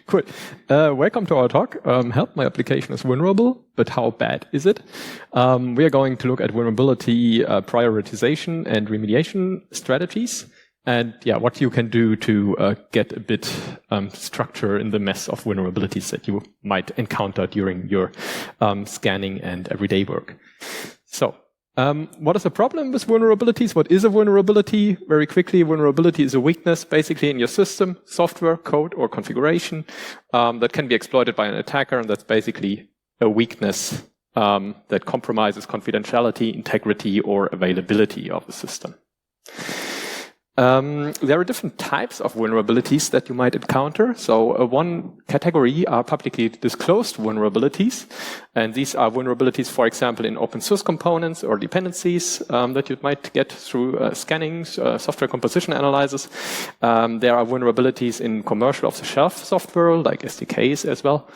Cool. Welcome to our talk. Help, my application is vulnerable, but how bad is it? We are going to look at vulnerability prioritization and remediation strategies, and what you can do to get a bit structure in the mess of vulnerabilities that you might encounter during your scanning and everyday work. So, what is the problem with vulnerabilities? What is a vulnerability? Very quickly, vulnerability is a weakness basically in your system, software, code, or configuration that can be exploited by an attacker, and that's basically a weakness that compromises confidentiality, integrity, or availability of the system. There are different types of vulnerabilities that you might encounter. So one category are publicly disclosed vulnerabilities. And these are vulnerabilities, for example, in open source components or dependencies that you might get through scanning, software composition analysis. There are vulnerabilities in commercial off-the-shelf software, like SDKs as well.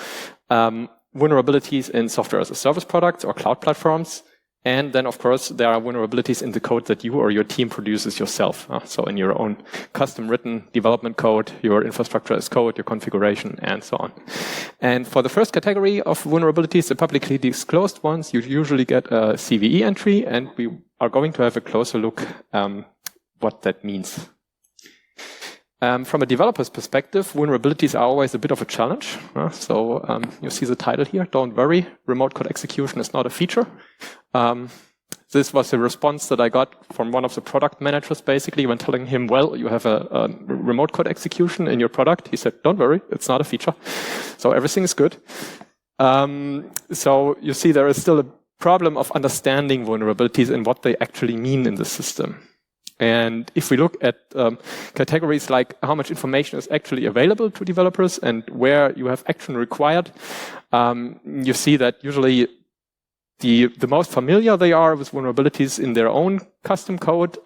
Vulnerabilities in software as a service products or cloud platforms. And then, of course, there are vulnerabilities in the code that you or your team produces yourself. So in your own custom-written development code, your infrastructure as code, your configuration, and so on. And for the first category of vulnerabilities, the publicly disclosed ones, you usually get a CVE entry, and we are going to have a closer look what that means. From a developer's perspective, vulnerabilities are always a bit of a challenge. So you see the title here, don't worry, remote code execution is not a feature. This was a response that I got from one of the product managers, basically, when telling him, well, you have a remote code execution in your product. He said, don't worry, it's not a feature. So everything is good. So you see there is still a problem of understanding vulnerabilities and what they actually mean in the system. And if we look at categories like how much information is actually available to developers and where you have action required, you see that usually the most familiar they are with vulnerabilities in their own custom code.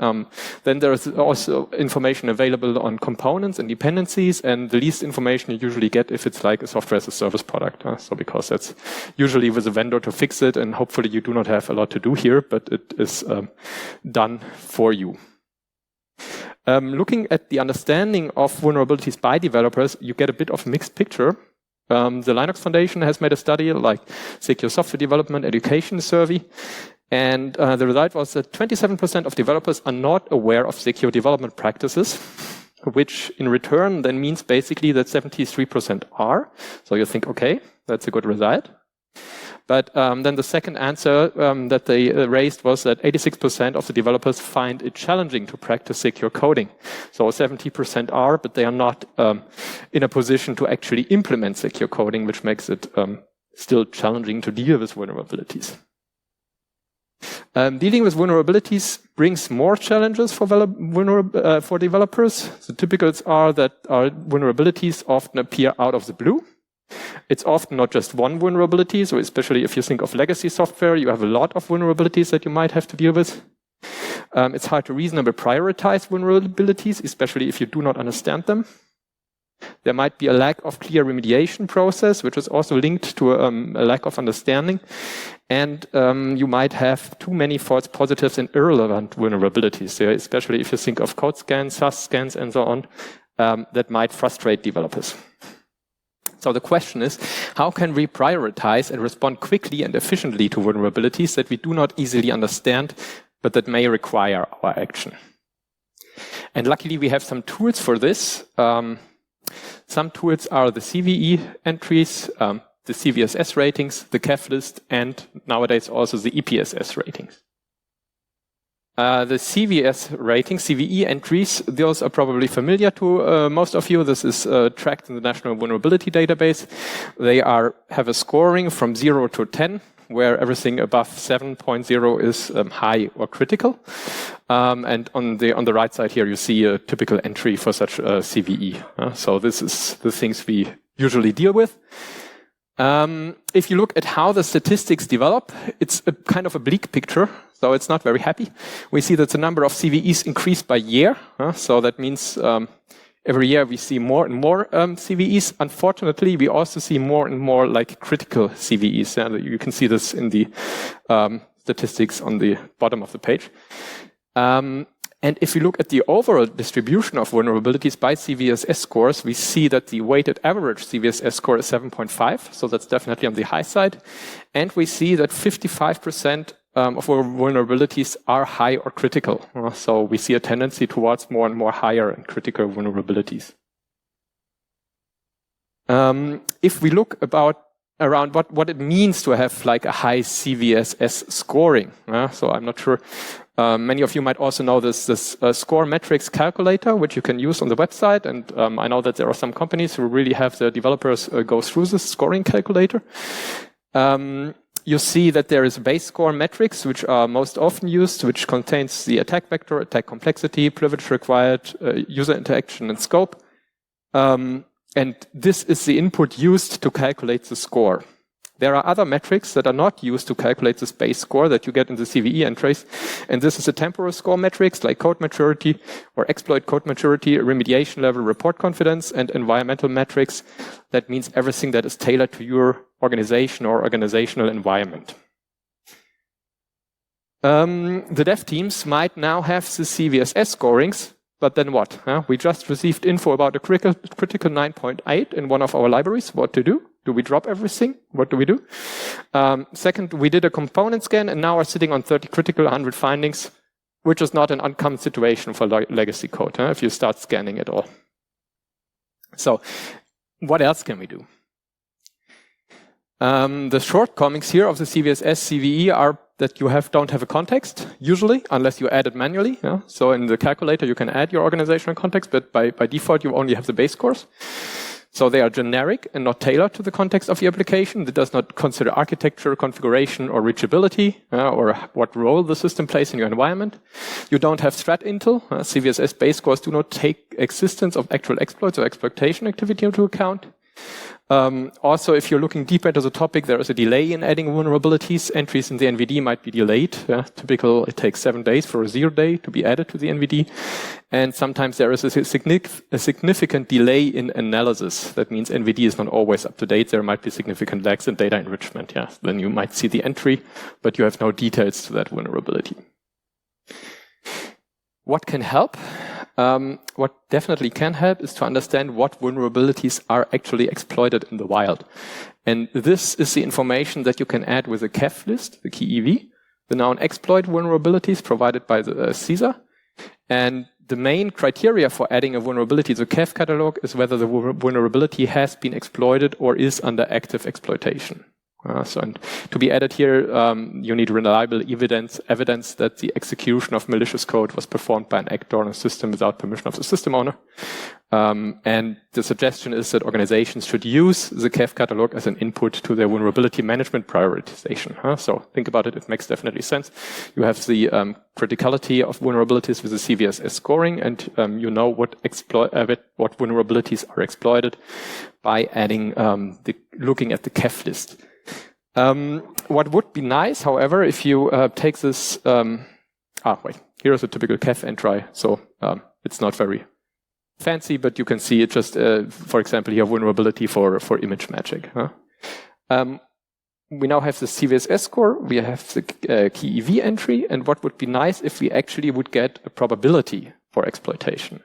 Then there is also information available on components and dependencies, and the least information you usually get if it's like a software as a service product. So because that's usually with a vendor to fix it, and hopefully you do not have a lot to do here, but it is done for you. Looking at the understanding of vulnerabilities by developers, you get a bit of a mixed picture. The Linux Foundation has made a study like Secure Software Development Education Survey, and the result was that 27% of developers are not aware of secure development practices, which in return then means basically that 73% are. So you think, okay, that's a good result. But then the second answer that they raised was that 86% of the developers find it challenging to practice secure coding. So 70% are, but they are not in a position to actually implement secure coding, which makes it still challenging to deal with vulnerabilities. Dealing with vulnerabilities brings more challenges for developers. The typicals are that vulnerabilities often appear out of the blue. It's often not just one vulnerability, so especially if you think of legacy software, you have a lot of vulnerabilities that you might have to deal with. It's hard to reasonably prioritize vulnerabilities, especially if you do not understand them. There might be a lack of clear remediation process, which is also linked to a lack of understanding. And you might have too many false positives and irrelevant vulnerabilities, so especially if you think of code scans, SAS scans, and so on, that might frustrate developers. So the question is, how can we prioritize and respond quickly and efficiently to vulnerabilities that we do not easily understand, but that may require our action? And luckily, we have some tools for this. Some tools are the CVE entries, the CVSS ratings, the CAF list, and nowadays also the EPSS ratings. The CVS rating, CVE entries, those are probably familiar to most of you. This is tracked in the National Vulnerability Database. They have a scoring from 0 to 10, where everything above 7.0 is high or critical. And on the right side here, you see a typical entry for such a CVE. So this is the things we usually deal with. If you look at how the statistics develop, it's a kind of a bleak picture. So it's not very happy. We see that the number of CVEs increased by year. So that means every year we see more and more CVEs. Unfortunately, we also see more and more like critical CVEs. You can see this in the statistics on the bottom of the page. And if you look at the overall distribution of vulnerabilities by CVSS scores, we see that the weighted average CVSS score is 7.5, so that's definitely on the high side. And we see that 55% of our vulnerabilities are high or critical. So we see a tendency towards more and more higher and critical vulnerabilities. If we look around what it means to have like a high CVSS scoring, so I'm not sure. Many of you might also know this score metrics calculator, which you can use on the website. And I know that there are some companies who really have their developers go through this scoring calculator. You see that there is base score metrics, which are most often used, which contains the attack vector, attack complexity, privilege required, user interaction, and scope. And this is the input used to calculate the score. There are other metrics that are not used to calculate this base score that you get in the CVE entries. And this is a temporal score metrics like code maturity or exploit code maturity, remediation level, report confidence, and environmental metrics. That means everything that is tailored to your organization or organizational environment. The dev teams might now have the CVSS scorings, but then what? We just received info about a critical 9.8 in one of our libraries. What to do? Do we drop everything? What do we do? Second, we did a component scan and now are sitting on 30 critical, 100 findings, which is not an uncommon situation for legacy code if you start scanning it all. So what else can we do? The shortcomings here of the CVSS CVE are that you don't have a context, usually, unless you add it manually. So in the calculator, you can add your organizational context, but by default, you only have the base scores. So they are generic and not tailored to the context of the application. It does not consider architecture, configuration, or reachability, or what role the system plays in your environment. You don't have threat intel. CVSS base scores do not take existence of actual exploits or exploitation activity into account. Also, if you're looking deeper into the topic, there is a delay in adding vulnerabilities. Entries in the NVD might be delayed. Typical, it takes 7 days for a 0 day to be added to the NVD. And sometimes there is a significant delay in analysis. That means NVD is not always up to date. There might be significant lags in data enrichment. Then you might see the entry, but you have no details to that vulnerability. What can help? What definitely can help is to understand what vulnerabilities are actually exploited in the wild. And this is the information that you can add with a KEV list, the key EV, the known exploit vulnerabilities provided by the CISA. And the main criteria for adding a vulnerability to the KEV catalog is whether the vulnerability has been exploited or is under active exploitation. And to be added here, you need reliable evidence that the execution of malicious code was performed by an actor on a system without permission of the system owner. And the suggestion is that organizations should use the KEV catalog as an input to their vulnerability management prioritization. So think about it, it makes definitely sense. You have the criticality of vulnerabilities with the CVSS scoring, and you know what vulnerabilities are exploited by adding looking at the KEV list. What would be nice, however, if you take this, here's a typical KEV entry. So it's not very fancy, but you can see it just, for example, here vulnerability for image magic. We now have the CVSS score, we have the key EV entry, and what would be nice if we actually would get a probability for exploitation.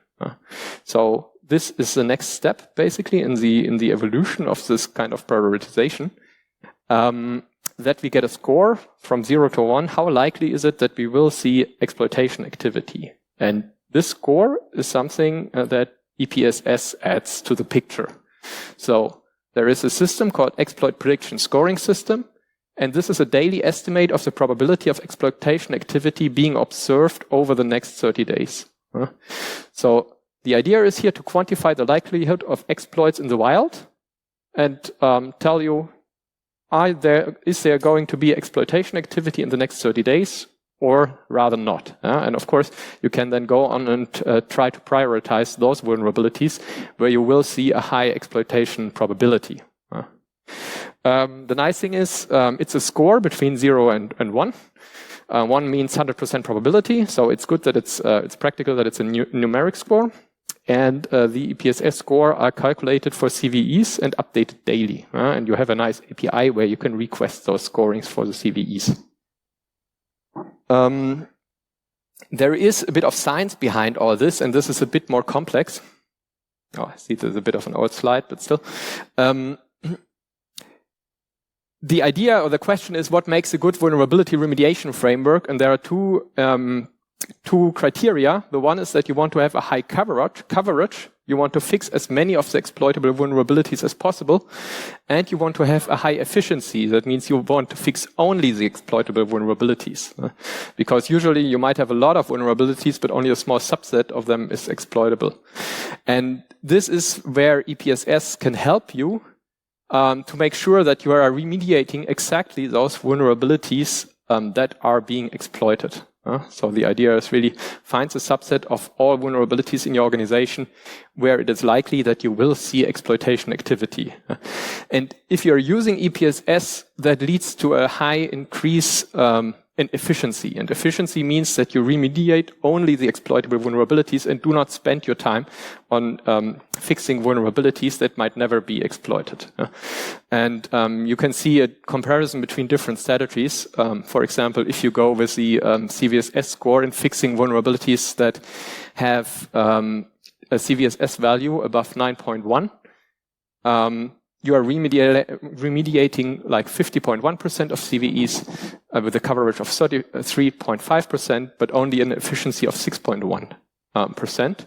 So this is the next step, basically, in the evolution of this kind of prioritization. That we get a score from 0 to 1, how likely is it that we will see exploitation activity? And this score is something that EPSS adds to the picture. So there is a system called Exploit Prediction Scoring System, and this is a daily estimate of the probability of exploitation activity being observed over the next 30 days. So the idea is here to quantify the likelihood of exploits in the wild and tell you, is there going to be exploitation activity in the next 30 days, or rather not? And of course, you can then go on and try to prioritize those vulnerabilities where you will see a high exploitation probability. The nice thing is, it's a score between 0 and 1. 1 means 100% probability, so it's good that it's practical that it's a numeric score. And the EPSS score are calculated for CVEs and updated daily. And you have a nice API where you can request those scorings for the CVEs. There is a bit of science behind all this, and this is a bit more complex. Oh, I see there's a bit of an old slide, but still. The idea or the question is what makes a good vulnerability remediation framework, and there are two criteria. The one is that you want to have a high coverage. You want to fix as many of the exploitable vulnerabilities as possible, and you want to have a high efficiency. That means you want to fix only the exploitable vulnerabilities, because usually you might have a lot of vulnerabilities, but only a small subset of them is exploitable. And this is where EPSS can help you to make sure that you are remediating exactly those vulnerabilities that are being exploited. So the idea is really find a subset of all vulnerabilities in your organization where it is likely that you will see exploitation activity. And if you're using EPSS, that leads to a high increase in efficiency. And efficiency means that you remediate only the exploitable vulnerabilities and do not spend your time on fixing vulnerabilities that might never be exploited. And you can see a comparison between different strategies. For example, if you go with the CVSS score in fixing vulnerabilities that have a CVSS value above 9.1, you are remediating like 50.1% of CVEs with a coverage of 33.5%, but only an efficiency of 6.1%.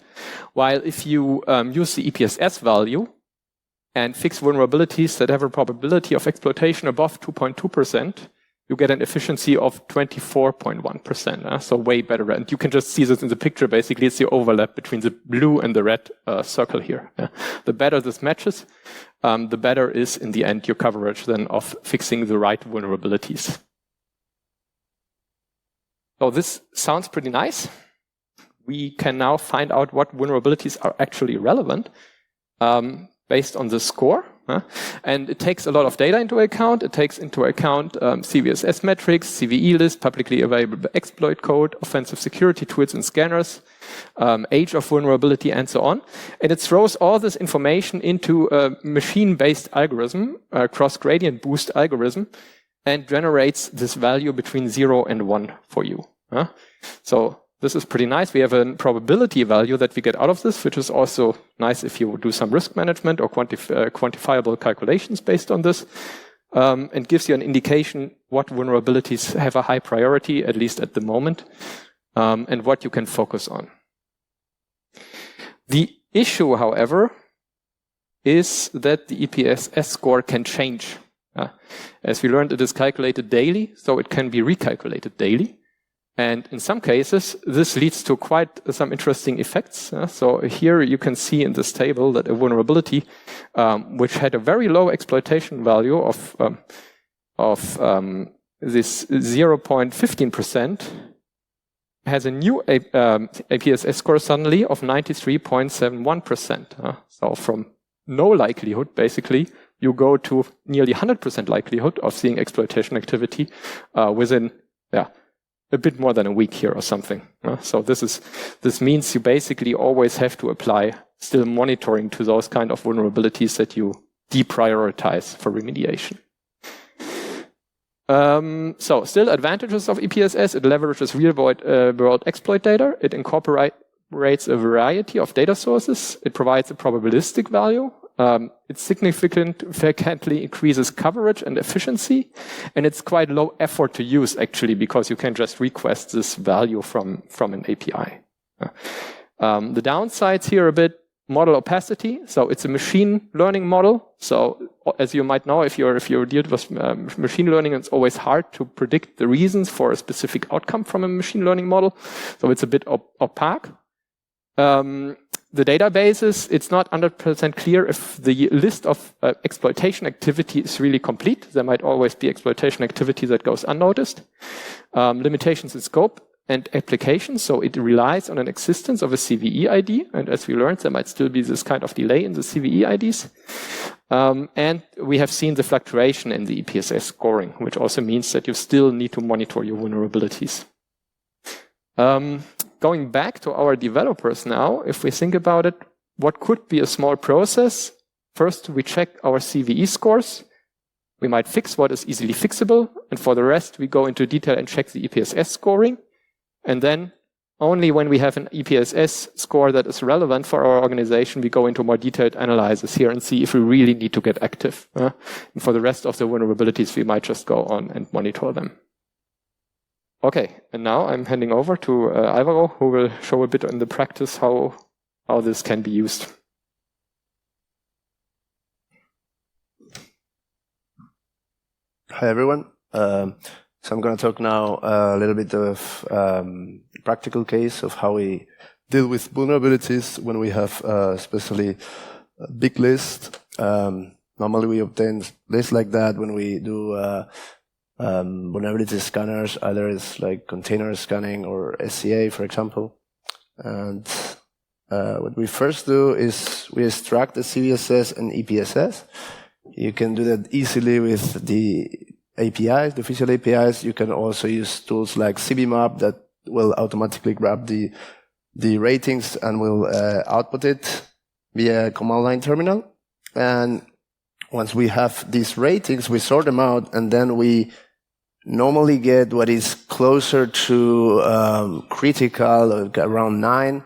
While if you use the EPSS value and fix vulnerabilities that have a probability of exploitation above 2.2%, you get an efficiency of 24.1%. So way better. And you can just see this in the picture. Basically, it's the overlap between the blue and the red circle here. The better this matches, the better is in the end your coverage then of fixing the right vulnerabilities. So this sounds pretty nice. We can now find out what vulnerabilities are actually relevant based on the score. And it takes a lot of data into account. It takes into account CVSS metrics, CVE list, publicly available exploit code, offensive security tools and scanners, age of vulnerability, and so on. And it throws all this information into a machine-based algorithm, a cross-gradient boost algorithm, and generates this value between 0 and 1 for you. So this is pretty nice. We have a probability value that we get out of this, which is also nice if you do some risk management or quantifiable calculations based on this, and gives you an indication what vulnerabilities have a high priority, at least at the moment, and what you can focus on. The issue, however, is that the EPSS score can change. As we learned, it is calculated daily, so it can be recalculated daily. And in some cases, this leads to quite some interesting effects. So here you can see in this table that a vulnerability which had a very low exploitation value of this 0.15% has a new APSS score suddenly of 93.71%. So from no likelihood, basically, you go to nearly 100% likelihood of seeing exploitation activity within, a bit more than a week here or something. So this means you basically always have to apply still monitoring to those kind of vulnerabilities that you deprioritize for remediation. So still advantages of EPSS. It leverages real-world exploit data. It incorporates a variety of data sources. It provides a probabilistic value. It significantly increases coverage and efficiency, and it's quite low effort to use actually, because you can just request this value from an API. The downsides here a bit: model opacity. So it's a machine learning model. So as you might know, if you're dealing with machine learning, it's always hard to predict the reasons for a specific outcome from a machine learning model. So it's a bit opaque. The databases, it's not 100% clear if the list of exploitation activity is really complete. There might always be exploitation activity that goes unnoticed. Limitations in scope and application, so it relies on an existence of a CVE ID, and as we learned, there might still be this kind of delay in the CVE IDs. And we have seen the fluctuation in the EPSS scoring, which also means that you still need to monitor your vulnerabilities. Going back to our developers now, if we think about it, what could be a small process? First, we check our CVE scores. We might fix what is easily fixable. And for the rest, we go into detail and check the EPSS scoring. And then only when we have an EPSS score that is relevant for our organization, we go into more detailed analysis here and see if we really need to get active. And for the rest of the vulnerabilities, we might just go on and monitor them. Okay, and now I'm handing over to Alvaro, who will show a bit in the practice how this can be used. Hi, everyone. So I'm going to talk now a little bit of practical case of how we deal with vulnerabilities when we have especially a big list. Normally we obtain lists like that when we do vulnerability scanners, either it's like container scanning or SCA, for example. And what we first do is we extract the CVSS and EPSS. You can do that easily with the APIs, the official APIs. You can also use tools like CBMap that will automatically grab the ratings and will output it via command line terminal. And once we have these ratings, we sort them out, and then we normally get what is closer to critical, around 9.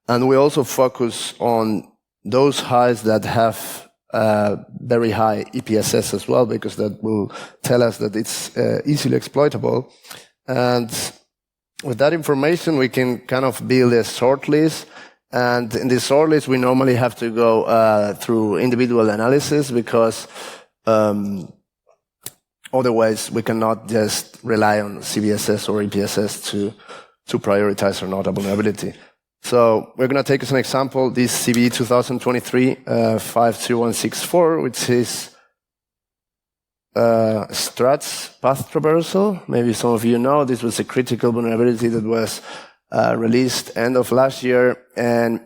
And we also focus on those highs that have very high EPSS as well, because that will tell us that it's easily exploitable. And with that information, we can kind of build a sort list. And in this sort list, we normally have to go through individual analysis, because otherwise we cannot just rely on CVSS or EPSS to prioritize or not a vulnerability. So we're going to take as an example this CVE 2023 52164, which is struts path traversal. Maybe some of you know this was a critical vulnerability that was released end of last year, and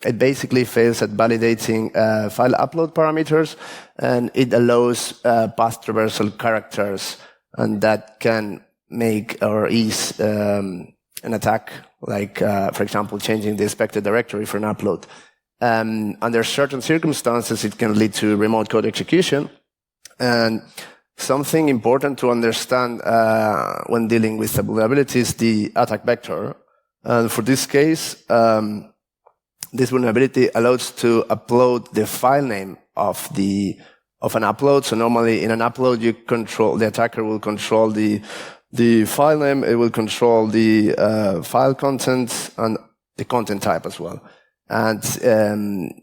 it basically fails at validating file upload parameters, and it allows path traversal characters, and that can make or ease an attack, like, for example, changing the expected directory for an upload. Under certain circumstances, it can lead to remote code execution. And something important to understand when dealing with a vulnerability is the attack vector. And for this case, this vulnerability allows to upload the file name of an upload. So normally in an upload, the attacker will control the file name, it will control the file content and the content type as well. And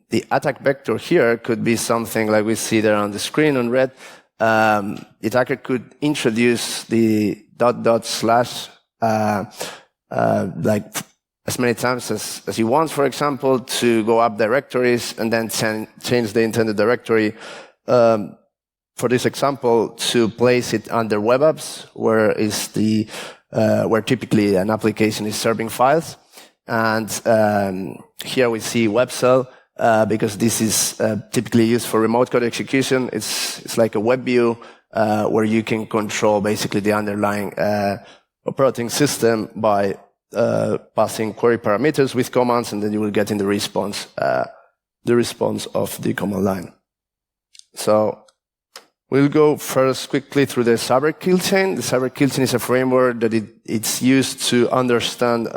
the attack vector here could be something like we see there on the screen on red. The attacker could introduce the ... like as many times as he wants, for example, to go up directories and then change the intended directory. For this example, to place it under web apps, where typically an application is serving files. And here we see WebCell, because this is typically used for remote code execution. It's like a web view where you can control basically the underlying operating system by passing query parameters with commands, and then you will get in the response of the command line. So we'll go first quickly through the cyber kill chain. The cyber kill chain is a framework that it's used to understand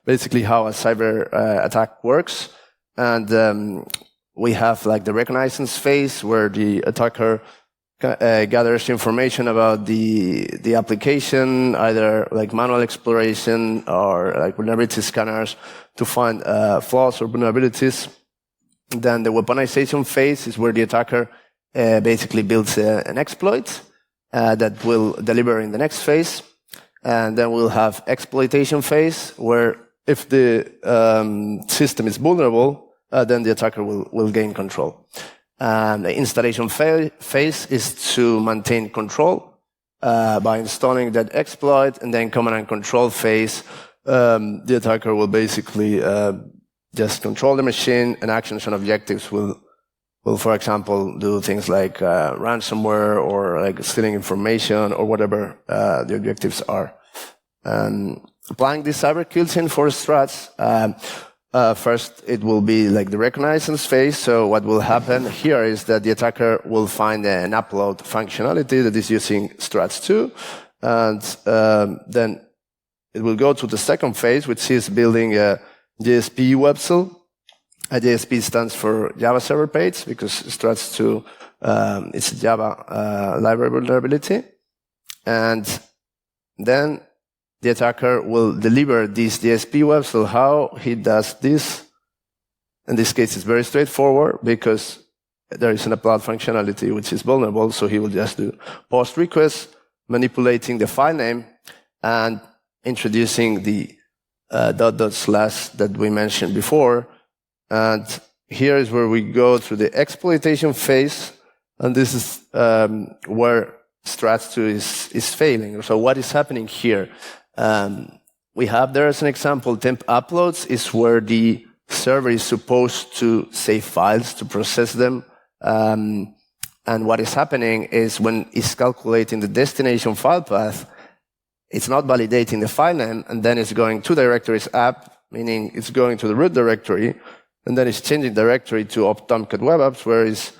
basically how a cyber attack works. And we have like the reconnaissance phase, where the attacker gathers information about the application, either like manual exploration or like vulnerability scanners to find flaws or vulnerabilities. Then the weaponization phase is where the attacker basically builds an exploit that will deliver in the next phase. And then we'll have exploitation phase, where if the system is vulnerable, then the attacker will gain control. The installation phase is to maintain control by installing that exploit, and then command and control phase, the attacker will basically just control the machine, and actions and objectives will, for example, do things like ransomware or like stealing information or whatever the objectives are. Applying this cyber kill chain for struts, first it will be like the reconnaissance phase. So what will happen here is that the attacker will find an upload functionality that is using struts 2, and then it will go to the second phase, which is building a JSP web cell. A JSP stands for Java Server Page because Struts2 it's a Java library vulnerability. And then the attacker will deliver this JSP web cell. How he does this, in this case, it's very straightforward because there is an upload functionality which is vulnerable. So he will just do post request, manipulating the file name, and introducing the // that we mentioned before. And here is where we go through the exploitation phase. And this is where Struts2 is failing. So what is happening here? We have there as an example, temp uploads is where the server is supposed to save files, to process them. And what is happening is when it's calculating the destination file path, it's not validating the file name, and then it's going to directories app, meaning it's going to the root directory, and then it's changing directory to Tomcat Web Apps, where is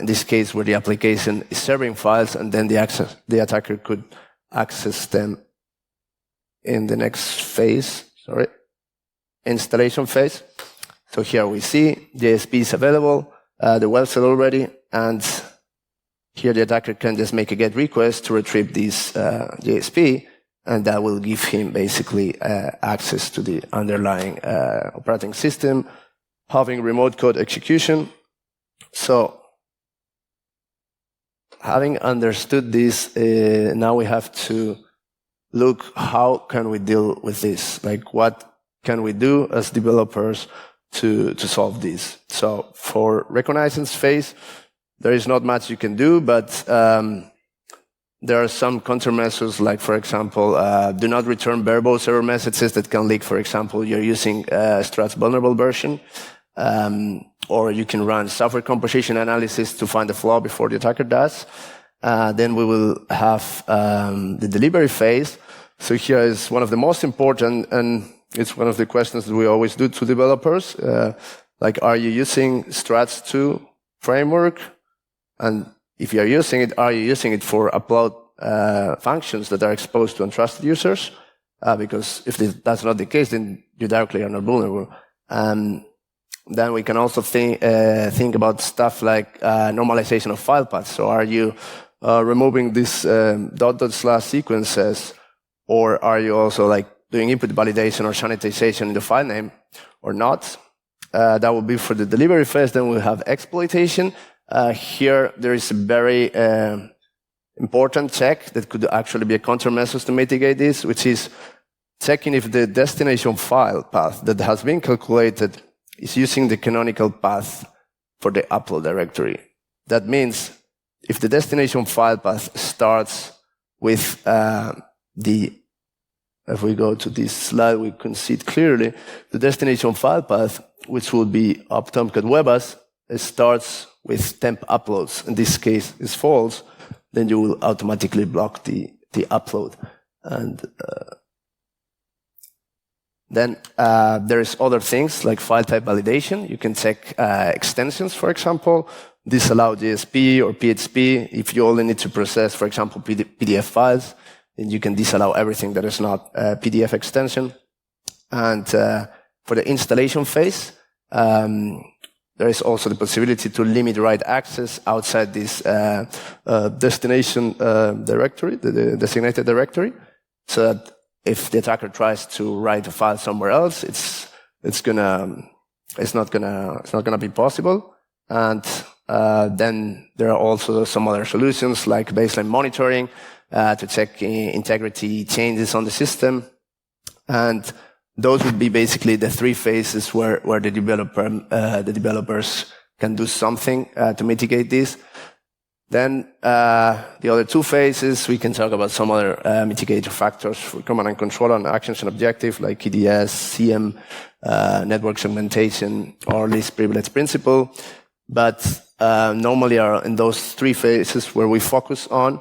in this case where the application is serving files, and then the attacker could access them in the next phase, installation phase. So here we see JSP is available, the web cell already, and here the attacker can just make a GET request to retrieve this JSP, and that will give him basically access to the underlying operating system, having remote code execution. So having understood this, now we have to look how can we deal with this? Like what can we do as developers to solve this? So for reconnaissance phase, there is not much you can do, but there are some countermeasures, like, for example, do not return verbose error messages that can leak, for example, you're using Struts vulnerable version, or you can run software composition analysis to find the flaw before the attacker does. Then we will have the delivery phase. So here is one of the most important, and it's one of the questions that we always do to developers, like, are you using Struts2 framework? And if you are using it, are you using it for upload functions that are exposed to untrusted users? Because if that's not the case, then you directly are not vulnerable. Then we can also think about stuff like normalization of file paths. So are you removing these // sequences, or are you also like doing input validation or sanitization in the file name or not? That will be for the delivery phase. Then we'll have exploitation. Here there is a very important check that could actually be a countermeasure to mitigate this, which is checking if the destination file path that has been calculated is using the canonical path for the upload directory. That means if the destination file path starts with if we go to this slide, we can see it clearly, the destination file path, which will be Tomcat Web Apps, it starts with temp uploads. In this case, is false, then you will automatically block the upload. And then there is other things like file type validation. You can check extensions, for example, disallow JSP or PHP. If you only need to process, for example, PDF files, then you can disallow everything that is not a PDF extension. And for the installation phase, there is also the possibility to limit write access outside this destination directory, the designated directory, so that if the attacker tries to write a file somewhere else, it's not gonna be possible. And then there are also some other solutions like baseline monitoring to check integrity changes on the system. And those would be basically the three phases where the developers can do something to mitigate this. Then the other two phases, we can talk about some other mitigator factors for command and control and actions and objective like EDS, CM, network segmentation, or least privilege principle. But normally are in those three phases where we focus on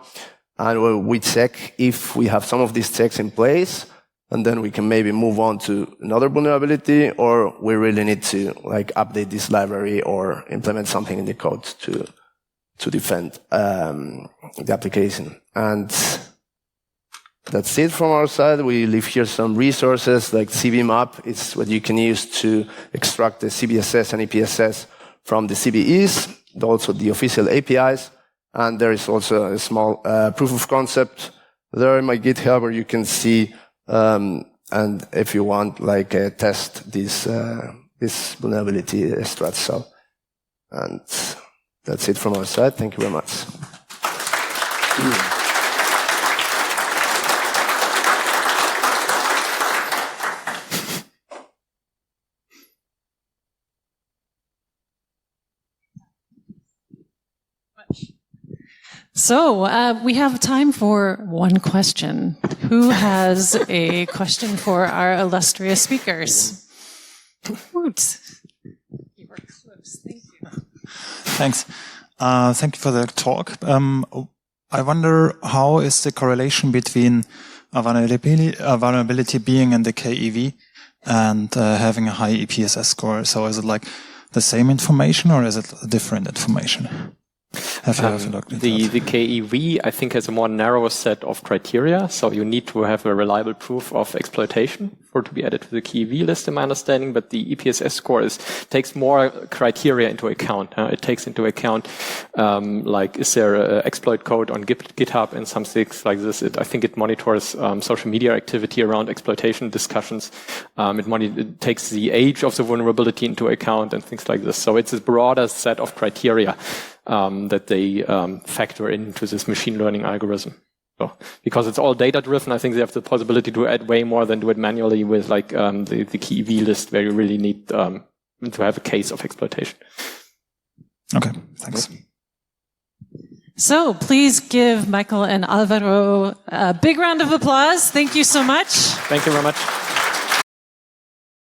and where we check if we have some of these checks in place, and then we can maybe move on to another vulnerability, or we really need to like update this library or implement something in the code to defend the application. And That's it from our side. We leave here some resources like CVMap. It's what you can use to extract the CBSS and EPSS from the CVEs, also the official APIs. And there is also a small proof of concept there in my GitHub where you can see, and if you want, like test this vulnerability strat cell. And that's it from our side. Thank you very much. So we have time for one question. Who has a question for our illustrious speakers? Woot. You were close. Thank you. Thanks. Thank you for the talk. I wonder, how is the correlation between a vulnerability being in the KEV and having a high EPSS score? So is it like the same information or is it different information? Have you ever looked at the KEV, I think, has a more narrow set of criteria. So you need to have a reliable proof of exploitation for it to be added to the KEV list, in my understanding. But the EPSS score takes more criteria into account. It takes into account, like, is there an exploit code on GitHub and some things like this. I think it monitors social media activity around exploitation discussions. It takes the age of the vulnerability into account and things like this. So it's a broader set of criteria that they factor into this machine learning algorithm. So, because it's all data driven, I think they have the possibility to add way more than do it manually with like the KEV list, where you really need to have a case of exploitation. Okay, thanks. So please give Michael and Alvaro a big round of applause. Thank you so much. Thank you very much.